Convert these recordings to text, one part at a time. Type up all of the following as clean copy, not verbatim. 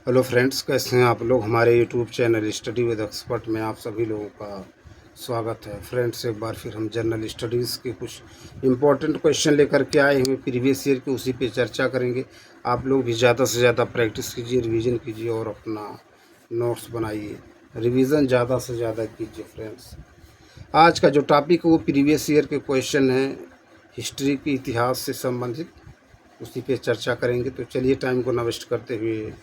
Hello friends, कैसे हैं आप लोग। हमारे YouTube channel study with expert में आप सभी लोगों का स्वागत है। फ्रेंड्स, एक बार फिर हम जनरल स्टडीज़ के कुछ इम्पोर्टेंट क्वेश्चन लेकर के आए हैं प्रीवियस ईयर के, उसी पे चर्चा करेंगे। आप लोग भी ज़्यादा से ज़्यादा प्रैक्टिस कीजिए, रिवीजन कीजिए और अपना नोट्स बनाइए। रिवीजन ज़्यादा से ज़्यादा कीजिए। फ्रेंड्स, आज का जो टॉपिक है वो प्रीवियस ईयर के क्वेश्चन है, हिस्ट्री के इतिहास से संबंधित, उसी पे चर्चा करेंगे। तो चलिए टाइम को न वेस्ट करते हुए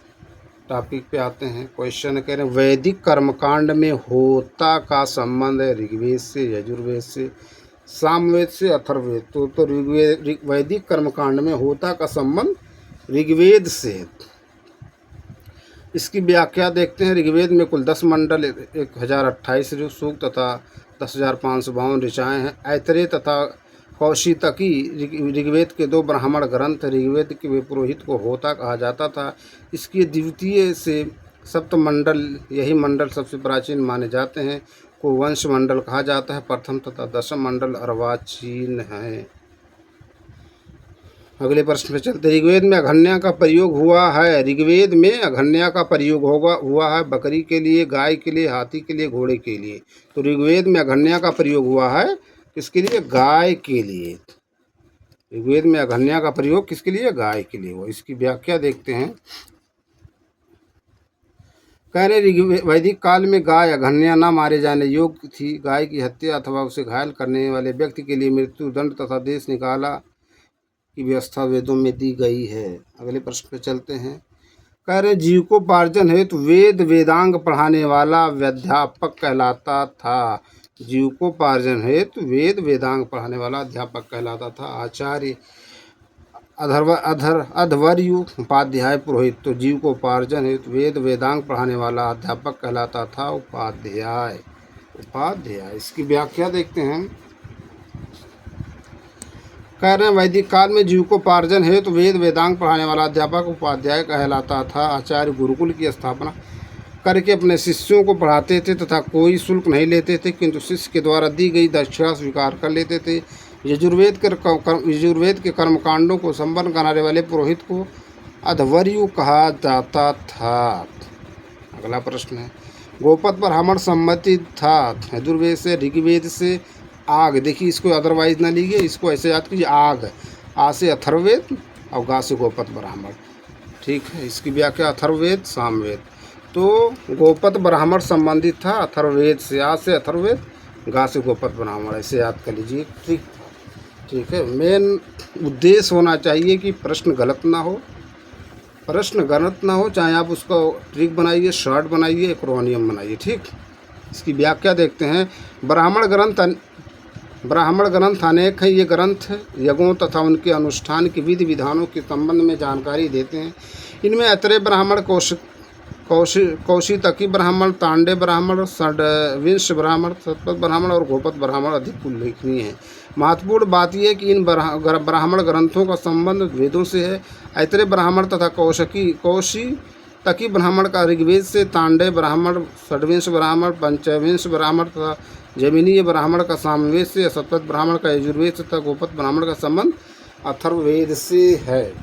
टॉपिक पे आते हैं। क्वेश्चन कह रहे हैं, वैदिक कर्मकांड में होता का संबंध है ऋग्वेद से, यजुर्वेद से, सामवेद से, अथर्ववेद। तो वैदिक कर्मकांड में होता का संबंध ऋग्वेद से है। इसकी व्याख्या देखते हैं। ऋग्वेद में कुल 10 मंडल, 1028 सूक्त तथा 10,552 ऋचाएँ हैं। ऐतरेय तथा कौशितकी ऋग्वेद के 2 ब्राह्मण ग्रंथ। ऋग्वेद के पुरोहित को होता कहा जाता था। इसके द्वितीय से सप्तमंडल, यही मंडल सबसे प्राचीन माने जाते हैं, को वंश मंडल कहा जाता है। प्रथम तथा दशम मंडल अर्वाचीन है। अगले प्रश्न पे चलते। ऋग्वेद में अघन्या का प्रयोग हुआ है। ऋग्वेद में अघन्या का प्रयोग हुआ है बकरी के लिए, गाय के लिए, हाथी के लिए, घोड़े के लिए। तो ऋग्वेद में अघन्या का प्रयोग हुआ है किसके लिए? गाय के लिए। ऋग्वेद में अघन्या का प्रयोग किसके लिए? गाय के लिए हुआ। इसकी व्याख्या देखते हैं। कह रहे वैदिक काल में गाय अघन्या न मारे जाने योग्य थी। गाय की हत्या अथवा उसे घायल करने वाले व्यक्ति के लिए मृत्यु दंड तथा देश निकाला की व्यवस्था वेदों में दी गई है। अगले प्रश्न पे चलते हैं। कह रहे जीविकोपार्जन हेतु वेद वेदांग पढ़ाने वाला अध्यापक कहलाता था। जीविकोपार्जन हेतु वेद वेदांग पढ़ाने वाला अध्यापक कहलाता था आचार्य अध्वर्यु उपाध्याय पुरोहित। तो जीविकोपार्जन हेतु वेद वेदांग पढ़ाने वाला अध्यापक कहलाता था उपाध्याय। इसकी व्याख्या देखते हैं। कह रहे हैं वैदिक काल में जीविकोपार्जन हेतु वेद वेदांग पढ़ाने वाला अध्यापक उपाध्याय कहलाता था। आचार्य गुरुकुल की स्थापना करके अपने शिष्यों को पढ़ाते थे तथा कोई शुल्क नहीं लेते थे, किंतु शिष्य के द्वारा दी गई दक्षिणा स्वीकार कर लेते थे। यजुर्वेद के कर्मकांडों को संपन्न कराने वाले पुरोहित को अध्वर्यु कहा जाता था। अगला प्रश्न है, गोपद ब्राह्मण सम्मति था। यजुर्वेद से, ऋग्वेद से आग, देखिए इसको अदरवाइज ना लीजिए, इसको ऐसे याद कीजिए, आग, आ से अथर्ववेद और गा से गोपद ब्राह्मण। ठीक है, इसकी व्याख्या अथर्ववेद, सामवेद। तो गोपद ब्राह्मण संबंधित था अथर्ववेद से, आ से अथर्ववेद, गा से गोपद ब्राह्मण, ऐसे याद कर लीजिए। ठीक है। मेन उद्देश्य होना चाहिए कि प्रश्न गलत ना हो, चाहे आप उसको ट्रिक बनाइए, शॉर्ट बनाइए, एक्रोनियम बनाइए। ठीक। इसकी व्याख्या देखते हैं। ब्राह्मण ग्रंथ अनेक हैं। ये ग्रंथ यज्ञों तथा उनके अनुष्ठान की विधि विधानों के संबंध में जानकारी देते हैं। इनमें ऐतरेय ब्राह्मण, कौशितकी ब्राह्मण, तांडे ब्राह्मण, षड्विंश ब्राह्मण, शतपथ ब्राह्मण और गोपद ब्राह्मण अधिक उल्लेखनीय हैं। महत्वपूर्ण बात यह है कि इन ब्राह्मण ग्रंथों का संबंध वेदों से है। ऐतरेय ब्राह्मण तथा कौशितकी ब्राह्मण का ऋग्वेद से, तांडे ब्राह्मण, षड्विंश ब्राह्मण, पंचविंश ब्राह्मण तथा जमीनीय ब्राह्मण का सामवेद से, शतपथ ब्राह्मण का यजुर्वेद तथा गोपद ब्राह्मण का संबंध अथर्ववेद से है।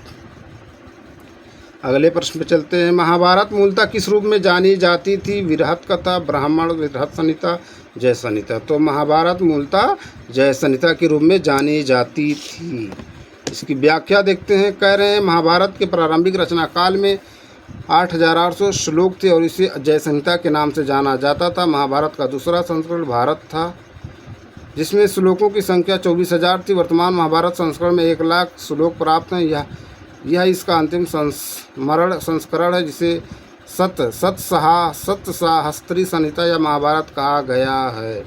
अगले प्रश्न पे चलते हैं। महाभारत मूलतः किस रूप में जानी जाती थी? विरहत कथा, ब्राह्मण, विरहत संहिता, जय संहिता। तो महाभारत मूलतः जय संहिता के रूप में जानी जाती थी। इसकी व्याख्या देखते हैं। कह रहे हैं महाभारत के प्रारंभिक रचना काल में 8,800 श्लोक थे और इसे जय संहिता के नाम से जाना जाता था। महाभारत का दूसरा संस्करण भारत था, जिसमें श्लोकों की संख्या 24,000 थी। वर्तमान महाभारत संस्करण में 1,00,000 श्लोक प्राप्त हैं। यह इसका अंतिम संस्करण है, जिसे सतसहस्त्री संहिता या महाभारत कहा गया है।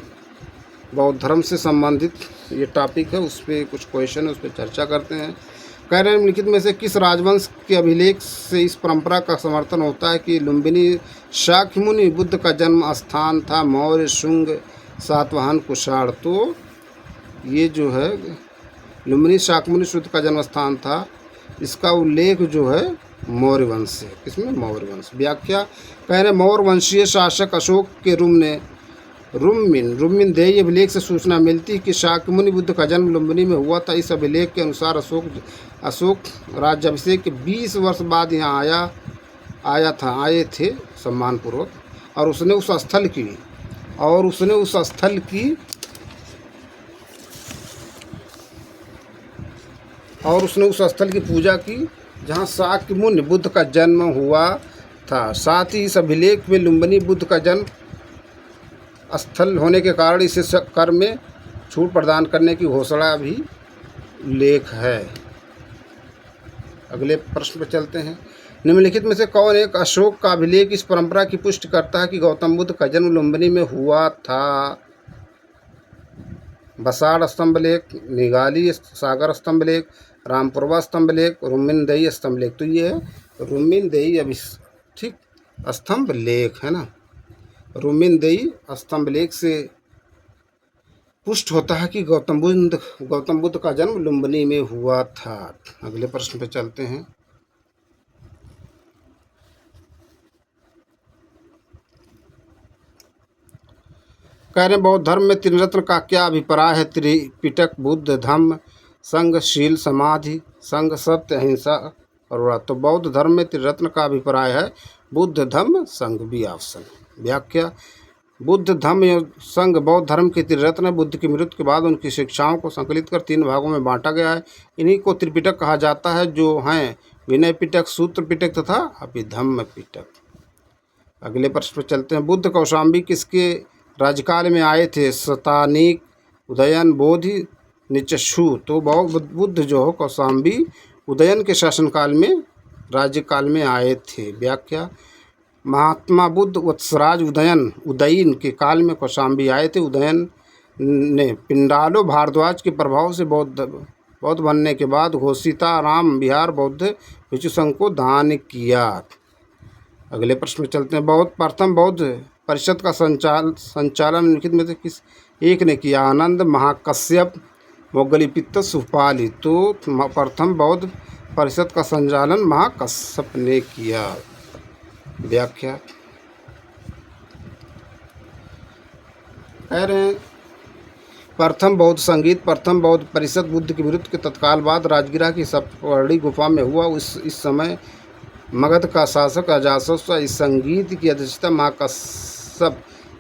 बौद्ध धर्म से संबंधित ये टॉपिक है, उस पर कुछ क्वेश्चन है, उस पर चर्चा करते हैं। कह रहे हैं निम्नलिखित में से किस राजवंश के अभिलेख से इस परंपरा का समर्थन होता है कि लुम्बिनी शाक्यमुनि बुद्ध का जन्म स्थान था? मौर्य, शुंग, सातवाहन, कुषाण। तो ये जो है लुम्बिनी शाक्यमुनि बुद्ध का जन्म स्थान था, इसका उल्लेख जो है मौर्य वंश से। किसमें? मौर्य वंश। व्याख्या कह रहे मौर्य वंशीय शासक अशोक के रुम्मिन देय अभिलेख से सूचना मिलती है कि शाक्यमुनि बुद्ध का जन्म लुम्बिनी में हुआ था। इस अभिलेख के अनुसार अशोक राज्याभिषेक के 20 वर्ष बाद यहाँ आया आए थे सम्मानपूर्वक, और उसने उस स्थल की पूजा की जहाँ शाक्यमुनि बुद्ध का जन्म हुआ था। साथ ही इस अभिलेख में लुम्बिनी बुद्ध का जन्म स्थल होने के कारण इसे कर में छूट प्रदान करने की घोषणा भी उल्लेख है। अगले प्रश्न पर चलते हैं। निम्नलिखित में से कौन एक अशोक का अभिलेख इस परंपरा की पुष्टि करता है कि गौतम बुद्ध का जन्म लुम्बिनी में हुआ था? बसाड़ स्तंभलेख, निगाली सागर स्तंभलेख, रामपुरवा स्तंभलेख, रुमिनदेई स्तंभलेख। तो ये है रुमिनदेई ठीक स्तंभलेख है ना। रुमिनदेई स्तंभलेख से पुष्ट होता है कि गौतम बुद्ध का जन्म लुम्बिनी में हुआ था। अगले प्रश्न पे चलते हैं। कह रहे बौद्ध धर्म में त्रिरत्न का क्या अभिप्राय है? त्रिपिटक, बुद्ध, धम्म, संघ, शील, समाधि, संघ, सत्य, अहिंसा और व्रत। तो बौद्ध धर्म में त्रिरत्न का अभिप्राय है बुद्ध, धम्म, संघ भी ऑप्शन। व्याख्या। बुद्ध, धम्म एवं संघ बौद्ध धर्म के त्रिरत्न है। बुद्ध की मृत्यु के बाद उनकी शिक्षाओं को संकलित कर 3 भागों में बांटा गया है। इन्हीं को त्रिपिटक कहा जाता है, जो हैं विनय पिटक, सूत्र पिटक तथा अभिधम्म पिटक। अगले प्रश्न पर चलते हैं। बुद्ध कौशाम्बी किसके राज्यकाल में आए थे? शतानीक, उदयन, बोधि, निचक्षु। तो बुद्ध जो हो कौशाम्बी उदयन के शासनकाल में राज्यकाल में आए थे। व्याख्या। महात्मा बुद्ध वत्सराज उदयन के काल में कौशाम्बी आए थे। उदयन ने पिंडालो भारद्वाज के प्रभाव से बौद्ध बनने के बाद घोषिताराम विहार बौद्ध भिक्षु संघ को दान किया। अगले प्रश्न में चलते हैं। प्रथम बौद्ध परिषद का संचालन निम्नलिखित में से किस एक ने किया? आनंद, महाकश्यप, मोग्गलीपित्त, सुपाली। तो प्रथम बौद्ध परिषद का संचालन महाकश्यप ने किया। व्याख्या। कह रहे हैं प्रथम बौद्ध संगीत प्रथम बौद्ध परिषद बुद्ध की मृत्यु के तत्काल बाद राजगिरा की सप्तपर्णी गुफा में हुआ। इस समय मगध का शासक अजातशत्रु इस संगीत की अध्यक्षता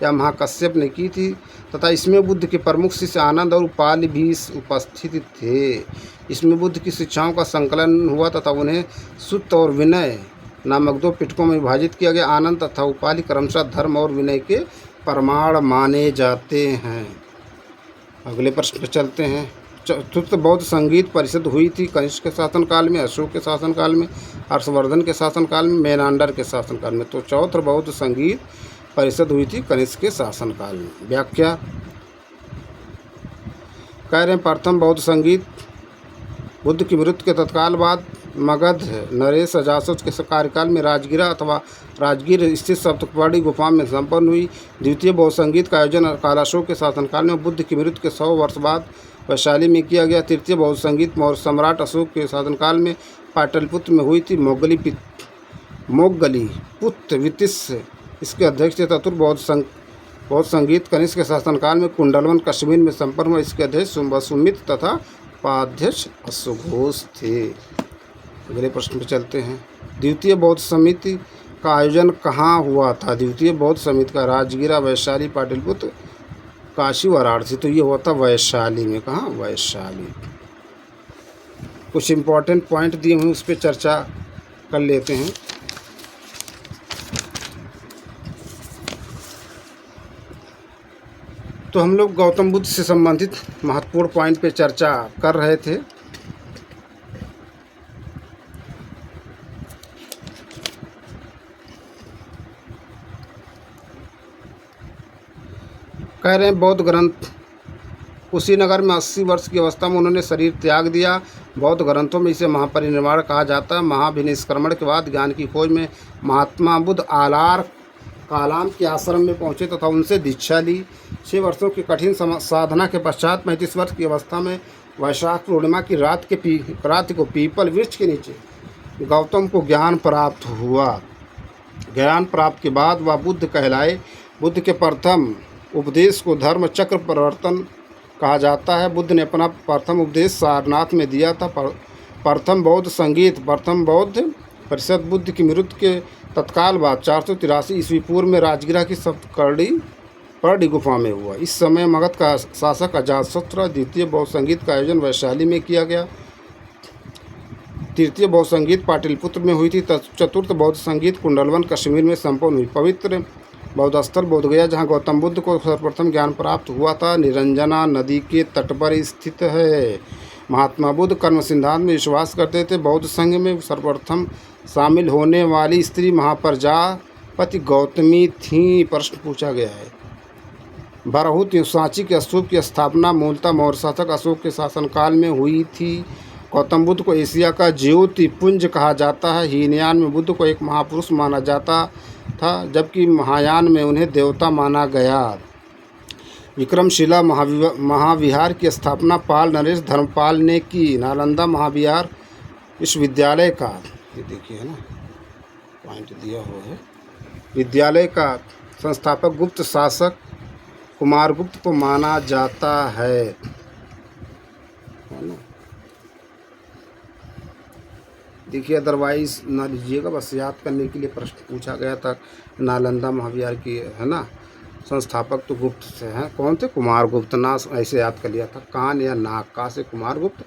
महाकश्यप ने की थी तथा इसमें बुद्ध के प्रमुख शिष्य आनंद और उपाली भी उपस्थित थे। इसमें बुद्ध की शिक्षाओं का संकलन हुआ तथा उन्हें सुत्त और विनय नामक 2 पिटकों में विभाजित किया गया। आनंद तथा उपाली क्रमशः धर्म और विनय के प्रमाण माने जाते हैं। अगले प्रश्न पर चलते हैं। चतुर्थ बौद्ध संगीत परिषद हुई थी कनिष्क के शासनकाल में, अशोक के शासनकाल में, हर्षवर्धन के शासनकाल में, मेनांडर के शासनकाल में। तो चौथ बौद्ध संगीत परिषद हुई थी कनिष्क के शासनकाल में। व्याख्या। कह रहे हैं प्रथम बौद्ध संगीत बुद्ध की मृत्यु के तत्काल बाद मगध नरेश अजातशत्रु के कार्यकाल में राजगिरा अथवा राजगीर स्थित सप्तपर्णी गुफा में संपन्न हुई। द्वितीय बौद्ध संगीत का आयोजन कालाशोक के शासनकाल में बुद्ध की मृत्यु के 100 वर्ष बाद वैशाली में किया गया। तृतीय बौद्ध संगीत मौर्य सम्राट अशोक के शासनकाल में पाटलिपुत्र में हुई थी। मोग्गलीपुत्र वितिश इसके अध्यक्ष थे। चतुर्थ बौद्ध संगीत कनिष्क के शासनकाल में कुंडलवन कश्मीर में संपन्न हुआ। इसके अध्यक्ष वसुमित तथा उपाध्यक्ष अश्वघोष थे। अगले प्रश्न पर चलते हैं। द्वितीय बौद्ध समिति का आयोजन कहाँ हुआ था? द्वितीय बौद्ध समिति का राजगिरा, वैशाली, पाटलिपुत्र, काशी, वाराणसी। तो ये हुआ था वैशाली में। कहाँ? वैशाली। कुछ इम्पोर्टेंट पॉइंट दिए हुए उस पर चर्चा कर लेते हैं। तो हम लोग गौतम बुद्ध से संबंधित महत्वपूर्ण पॉइंट पे चर्चा कर रहे थे। कह रहे हैं बौद्ध ग्रंथ कुशीनगर में 80 वर्ष की अवस्था में उन्होंने शरीर त्याग दिया। बौद्ध ग्रंथों में इसे महापरिनिर्वाण कहा जाता है। महाभिनिष्क्रमण के बाद ज्ञान की खोज में महात्मा बुद्ध आलार कालाम के आश्रम में पहुंचे तथा उनसे दीक्षा ली। 6 वर्षों की कठिन साधना के पश्चात 35 वर्ष की अवस्था में वैशाख पूर्णिमा की रात को पीपल वृक्ष के नीचे गौतम को ज्ञान प्राप्त हुआ। ज्ञान प्राप्त के बाद वह बुद्ध कहलाए। बुद्ध के प्रथम उपदेश को धर्म चक्र परिवर्तन कहा जाता है। बुद्ध ने अपना प्रथम उपदेश सारनाथ में दिया था। प्रथम बौद्ध संगीत प्रथम बौद्ध परिषद बुद्ध की मृत्यु के तत्काल बाद 483 ईस्वी पूर्व में राजगिरा की परडी गुफा में हुआ। इस समय मगध का शासक अजातशत्रु द्वितीय बौद्ध संगीत का आयोजन वैशाली में किया गया। तृतीय बौद्ध संगीत पाटलिपुत्र में हुई थी। चतुर्थ बौद्ध संगीत कुंडलवन कश्मीर में संपन्न हुई। पवित्र बौद्ध स्थल बोधगया, जहाँ गौतम बुद्ध को सर्वप्रथम ज्ञान प्राप्त हुआ था, निरंजना नदी के तट पर स्थित है। महात्मा बुद्ध कर्म सिद्धांत में विश्वास करते थे। बौद्ध संघ में सर्वप्रथम शामिल होने वाली स्त्री महाप्रजापति गौतमी थी। प्रश्न पूछा गया है, बरहुत सांची के स्तूप की स्थापना मूलतः मौर्य शासक अशोक के शासनकाल में हुई थी। गौतम बुद्ध को एशिया का ज्योतिपुंज कहा जाता है। हीनयान में बुद्ध को एक महापुरुष माना जाता था, जबकि महायान में उन्हें देवता माना गया। विक्रमशिला महाविहार की स्थापना पाल नरेश धर्मपाल ने की। नालंदा महाविहार विश्वविद्यालय का, ये देखिए है ना, पॉइंट दिया हुआ है, विद्यालय का संस्थापक गुप्त शासक कुमारगुप्त को माना जाता है ना। देखिए, अदरवाइज ना लीजिएगा, बस याद करने के लिए प्रश्न पूछा गया था। नालंदा महाविहार की है ना संस्थापक तो गुप्त से हैं। कौन थे? कुमारगुप्त। ना ऐसे याद कर लिया था, कान या नाक, का से कुमारगुप्त,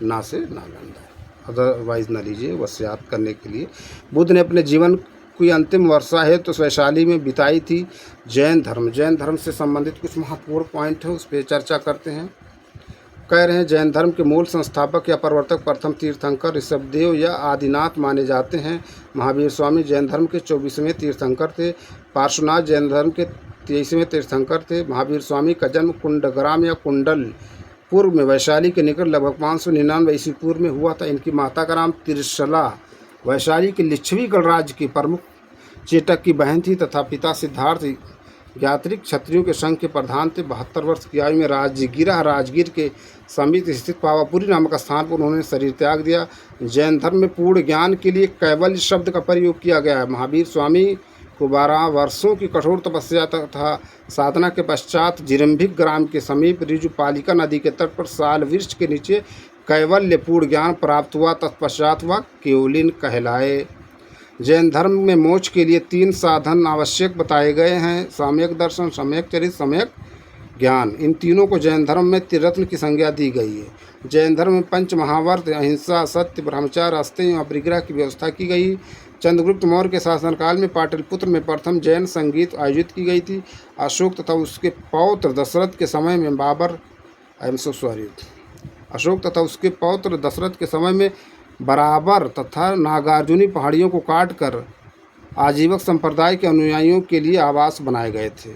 ना से नालंदा। अदरवाइज ना लीजिए, बस याद करने के लिए। बुद्ध ने अपने जीवन की अंतिम वर्षा है तो वैशाली में बिताई थी। जैन धर्म से संबंधित कुछ महत्वपूर्ण पॉइंट है, उस पर चर्चा करते हैं। कह रहे हैं, जैन धर्म के मूल संस्थापक या प्रवर्तक प्रथम तीर्थंकर ऋषभदेव या आदिनाथ माने जाते हैं। महावीर स्वामी जैन धर्म के 24वें तीर्थंकर थे। पार्श्वनाथ जैन धर्म के 23वें तीर्थंकर थे। महावीर स्वामी का जन्म कुंडग्राम या कुंडल पूर्व में वैशाली के निकट लगभग 599 ईस्वी पूर्व में हुआ था। इनकी माता का नाम त्रिशला वैशाली के लिच्छवी गणराज्य की प्रमुख चेटक की बहन थी तथा पिता सिद्धार्थ यात्रिक क्षत्रियों के संघ के प्रधान थे। 72 वर्ष की आयु में राजगीर के समीप स्थित पावापुरी नामक स्थान पर उन्होंने शरीर त्याग दिया। जैन धर्म में पूर्ण ज्ञान के लिए कैवल्य शब्द का प्रयोग किया गया है। महावीर स्वामी को 12 वर्षों की कठोर तपस्या तथा साधना के पश्चात जिरंभिक ग्राम के समीप ऋजुपालिका नदी के तट पर साल वृक्ष के नीचे कैवल्य पूर्ण ज्ञान प्राप्त हुआ। तत्पश्चात वह केवलिन कहलाए। जैन धर्म में मोक्ष के लिए 3 साधन आवश्यक बताए गए हैं: सम्यक दर्शन, सम्यक चरित्र, सम्यक ज्ञान। इन तीनों को जैन धर्म में त्रिरत्न की संज्ञा दी गई है। जैन धर्म में 5 महाव्रत अहिंसा, सत्य, ब्रह्मचार्य, अस्तेय और परिग्रह की व्यवस्था की गई। चंद्रगुप्त मौर्य के शासनकाल में पाटलिपुत्र में प्रथम जैन संगीत आयोजित की गई थी। अशोक तथा उसके पौत्र दशरथ के समय में बराबर तथा नागार्जुनी पहाड़ियों को काटकर आजीवक संप्रदाय के अनुयायियों के लिए आवास बनाए गए थे।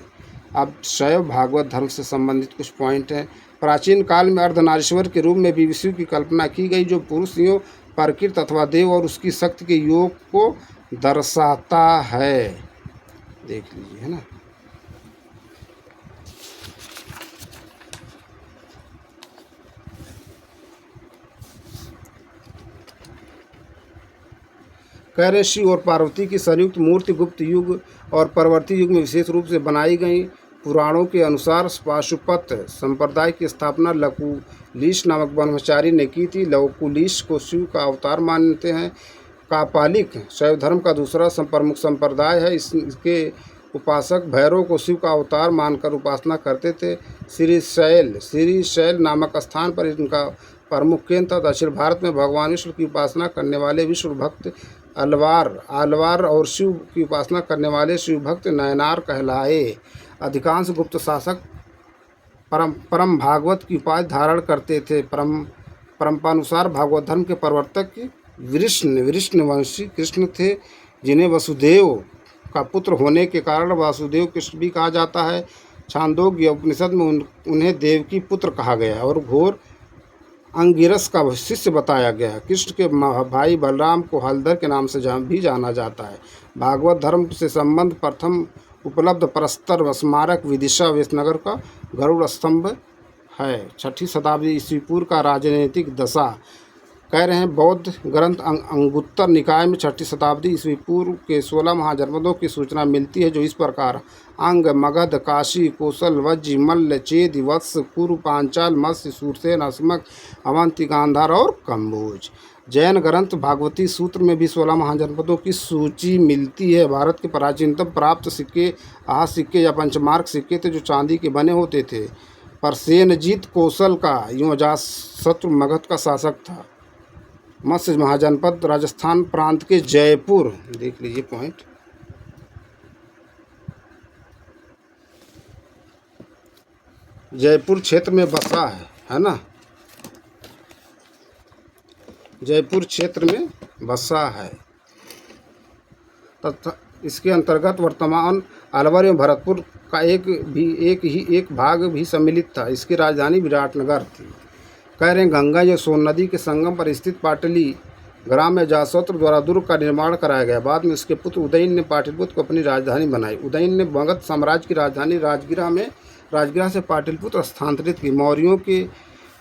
अब शैव भागवत धर्म से संबंधित कुछ पॉइंट हैं। प्राचीन काल में अर्धनारीश्वर के रूप में विष्णु की कल्पना की गई, जो पुरुष योग, प्रकृति अथवा देव और उसकी शक्ति के योग को दर्शाता है। देख लीजिए, है ना। कह रहे, शिव और पार्वती की संयुक्त मूर्ति गुप्त युग और परवर्ती युग में विशेष रूप से बनाई गई। पुराणों के अनुसार पाशुपत संप्रदाय की स्थापना लकुलीश नामक ब्रह्मचारी ने की थी। लकुलीश को शिव का अवतार मानते हैं। कापालिक शैव धर्म का दूसरा प्रमुख संप्रदाय है। इसके उपासक भैरव को शिव का अवतार मानकर उपासना करते थे। श्रीशैल नामक स्थान पर इनका प्रमुख केंद्र था। दक्षिण भारत में भगवान विष्णु की उपासना करने वाले विष्णु भक्त आलवार और शिव की उपासना करने वाले शिव भक्त नयनार कहलाए। अधिकांश गुप्त शासक परम भागवत की उपाधि धारण करते थे। परंपरानुसार भागवत धर्म के प्रवर्तक वृष्णवंशी कृष्ण थे, जिन्हें वसुदेव का पुत्र होने के कारण वासुदेव कृष्ण भी कहा जाता है। छांदोग्य उपनिषद में उन्हें देवकी पुत्र कहा गया और घोर अंगिरस का शिष्य बताया गया है। कृष्ण के भाई बलराम को हलधर के नाम से भी जाना जाता है। भागवत धर्म से संबंध प्रथम उपलब्ध प्रस्तर स्मारक विदिशा वेशनगर का गरुड़ स्तंभ है। 6ठी शताब्दी ईस्वी पूर्व का राजनीतिक दशा कह रहे हैं बौद्ध ग्रंथ अंगुत्तर निकाय में 6ठी शताब्दी ईस्वी पूर्व के 16 महाजनपदों की सूचना मिलती है, जो इस प्रकार अंग, मगध, काशी, कोसल, वज्जी, मल्ल, चेद, वत्स, कुरु, पांचाल, मत्स्य, सूरसेन, अस्मक, अवंती, गांधार और कम्बोज। जैन ग्रंथ भागवती सूत्र में भी 16 महाजनपदों की सूची मिलती है। भारत के प्राचीनतम प्राप्त सिक्के आहत सिक्के या पंचमार्क सिक्के थे, जो चांदी के बने होते थे। पर सेनजीत कौशल का यूं अजातशत्रु मगध का शासक था। मत्स्य महाजनपद राजस्थान प्रांत के जयपुर, देख लीजिए पॉइंट, जयपुर क्षेत्र में बसा है ना, जयपुर क्षेत्र में बसा है तथा इसके अंतर्गत वर्तमान अलवर एवं भरतपुर का एक भाग भी सम्मिलित था। इसकी राजधानी विराटनगर थी। कह रहे हैं गंगा या सोन नदी के संगम पर स्थित पाटली ग्राम में अजातशत्रु द्वारा दुर्ग का निर्माण कराया गया। बाद में उसके पुत्र उदयन ने पाटलिपुत्र को अपनी राजधानी बनाई। उदयन ने मगध साम्राज्य की राजधानी राजगिरा से पाटलिपुत्र स्थानांतरित की। मौर्यों के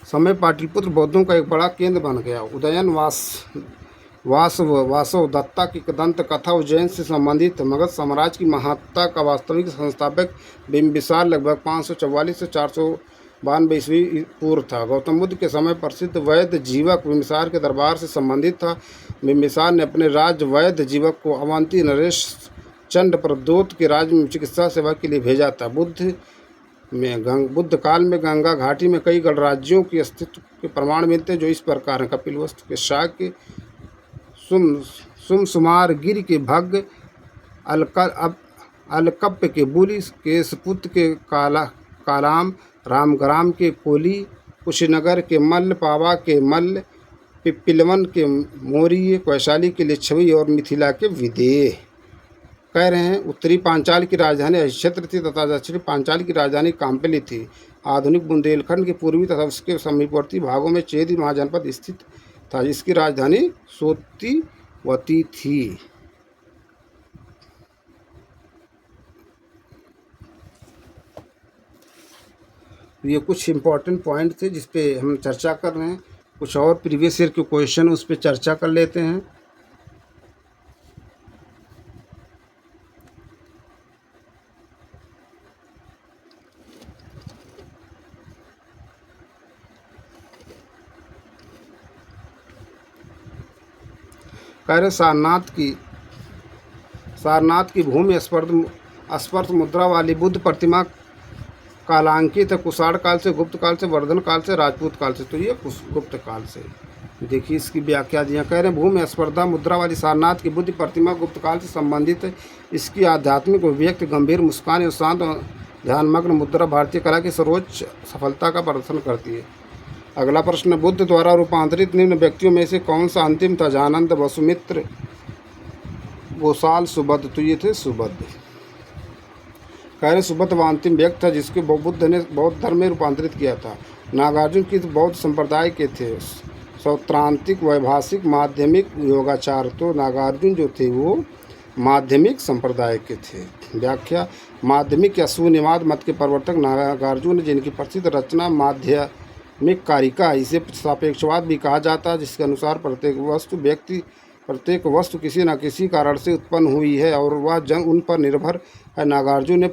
समय पाटलिपुत्र बौद्धों का एक बड़ा केंद्र बन गया। उदयन वासव दत्ता की दंत कथा उज्जैन से संबंधित मगध साम्राज्य की महत्ता का वास्तविक संस्थापक बिंबिसार लगभग 544 से 492 ईस्वी पूर्व था। गौतम बुद्ध के समय प्रसिद्ध वैद्य जीवक बिंबिसार के दरबार से संबंधित था। बिंबिसार ने अपने राज्य वैद्य जीवक को अवंती नरेश चंड प्रदोत के राज्य में चिकित्सा सेवा के लिए भेजा था। बुद्ध काल में गंगा घाटी में कई गणराज्यों के अस्तित्व के प्रमाण मिलते हैं, जो इस प्रकार हैं। कपिलवस्तु के शाक्य, सुमसुमार गिर के भग्ग, अलकप्प के बुली, केशपुत्र के कालाम, रामग्राम के कोली, कुशीनगर के मल्ल, पावा के मल्ल, पिप्पिलवन के मौर्य, वैशाली के लिच्छवी और मिथिला के विदेह। कह रहे हैं उत्तरी पांचाल की राजधानी अक्षेत्र थी तथा दक्षिणी पांचाल की राजधानी काम्पिली थी। आधुनिक बुंदेलखंड के पूर्वी तथा उसके समीपवर्ती भागों में चेदी महाजनपद स्थित था, जिसकी राजधानी सोतिवती थी। ये कुछ इम्पोर्टेंट पॉइंट थे जिस पे हम चर्चा कर रहे हैं। कुछ और प्रीवियस ईयर के क्वेश्चन उस पर चर्चा कर लेते हैं। कह रहे सारनाथ की भूमि स्पर्ध मुद्रा वाली बुद्ध प्रतिमा कालांकित है। कुषाण काल से, गुप्त काल से, वर्धन काल से, राजपूत काल से। तो ये गुप्त काल से। देखिए इसकी व्याख्या दिया। कह रहे हैं भूमि स्पर्धा मुद्रा वाली सारनाथ की बुद्ध प्रतिमा गुप्त काल से संबंधित है। इसकी आध्यात्मिक अभिव्यक्ति गंभीर मुस्कान और शांत ध्यानमग्न मुद्रा भारतीय कला की सर्वोच्च सफलता का प्रदर्शन करती है। अगला प्रश्न, बुद्ध द्वारा रूपांतरित निम्न व्यक्तियों में से कौन सा अंतिम था? जानंद, वसुमित्र, गोसाल, सुबद्ध। तो ये थे सुबद्ध। कह रहे सुबद्ध वह अंतिम व्यक्ति था जिसके बुद्ध ने बौद्ध धर्म में रूपांतरित किया था। नागार्जुन की बौद्ध संप्रदाय के थे। सौत्रांतिक, वैभाषिक, माध्यमिक, योगाचार। तो नागार्जुन जो थे वो माध्यमिक संप्रदाय के थे। व्याख्या, माध्यमिक या शून्यवाद मत के प्रवर्तक नागार्जुन, जिनकी प्रसिद्ध रचना माध्यमिक कारिका, इसे सापेक्षवाद भी कहा जाता है, जिसके अनुसार प्रत्येक वस्तु किसी न किसी कारण से उत्पन्न हुई है और वह जन उन पर निर्भर है। नागार्जुन ने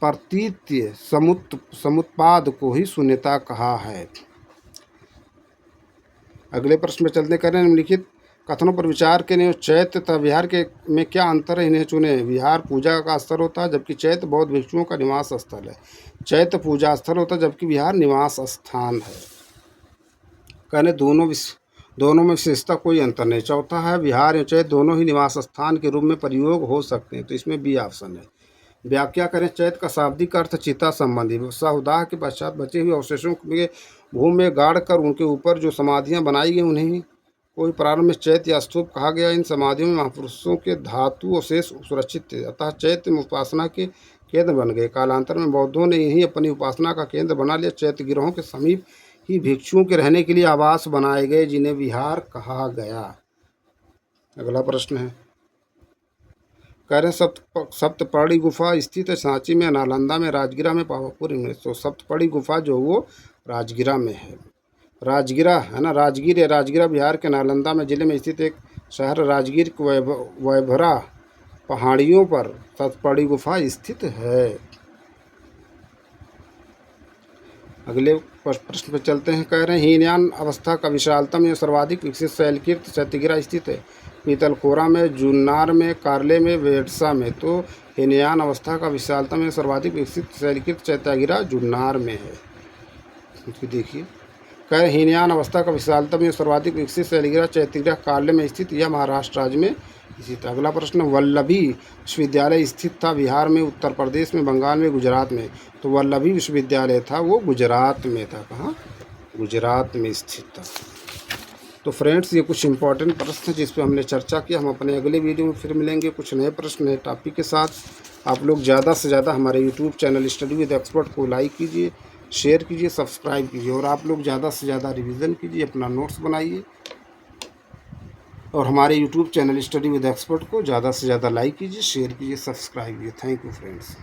प्रतीत्य समुत्पाद को ही शून्यता कहा है। अगले प्रश्न में चलते करें। निम्नलिखित कथनों पर विचार करें। चैत्य तथा विहार के में क्या अंतर है, इन्हें चुने। विहार पूजा का स्थल होता है जबकि चैत्य बौद्ध भिक्षुओं का निवास स्थल है। चैत्य पूजा स्थल होता है जबकि विहार निवास स्थान है। कहने दोनों में विशेषता कोई अंतर नहीं। चौथा है विहार एवं चैत्य दोनों ही निवास स्थान के रूप में प्रयोग हो सकते हैं। तो इसमें बी ऑप्शन है। व्याख्या करें। चैत्य का शाब्दिक अर्थ चिता संबंधी। सहुदाह के पश्चात बचे हुए अवशेषों के भूमि में गाड़ कर उनके ऊपर जो समाधियां बनाई गई उन्हें कोई प्रारंभ में चैत्य या स्तूप कहा गया। इन समाधियों में महापुरुषों के धातु अवशेष सुरक्षित थे, अतः चैत्य में उपासना के केंद्र बन गए। कालांतर में बौद्धों ने यही अपनी उपासना का केंद्र बना लिया। चैत्य गिरोहों के समीप ही भिक्षुओं के रहने के लिए आवास बनाए गए, जिन्हें विहार कहा गया। अगला प्रश्न है। कह रहे सप्तपड़ी गुफा स्थित है सांची में, नालंदा में, राजगिरा में, पावापुरी में। तो सप्तपड़ी गुफा जो वो राजगिरा में है। राजगिरा है ना, राजगीर है। राजगिरा बिहार के नालंदा में जिले में स्थित एक शहर। राजगीर की वैभरा पहाड़ियों पर सतपड़ी गुफा स्थित है। अगले प्रश्न पर चलते हैं। कह रहे हैं हीनयान अवस्था का विशालतम एवं सर्वाधिक विकसित शैलकीर्त चैत्यगिरा स्थित है। पीतलखोरा में, जुन्नार में, कार्ले में, वेडसा में। तो हीनयान अवस्था का विशालतम एवं सर्वाधिक विकसित शैलकीर्त चैत्यगिरा जुन्नार में है। देखिए, कह रहे हीनयान अवस्था का विशालतम एवं सर्वाधिक विकसित शैलगिरा चैत्यगिरा कार्ले में स्थित, यह महाराष्ट्र राज्य में स्थित। अगला प्रश्न, वल्लभी विश्वविद्यालय स्थित था बिहार में, उत्तर प्रदेश में, बंगाल में, गुजरात में। तो वल्लभी विश्वविद्यालय था वो गुजरात में था। कहाँ? गुजरात में स्थित था। तो फ्रेंड्स, ये कुछ इंपॉर्टेंट प्रश्न जिस पर हमने चर्चा की। हम अपने अगले वीडियो में फिर मिलेंगे कुछ नए प्रश्न, नए टॉपिक के साथ। आप लोग ज़्यादा से ज़्यादा हमारे YouTube channel study with expert को लाइक कीजिए, शेयर कीजिए, सब्सक्राइब कीजिए, और आप लोग ज़्यादा से ज़्यादा रिवीजन कीजिए, अपना नोट्स बनाइए, और हमारे YouTube channel study with expert को ज़्यादा से ज़्यादा लाइक कीजिए, शेयर कीजिए, सब्सक्राइब कीजिए। Thank you friends.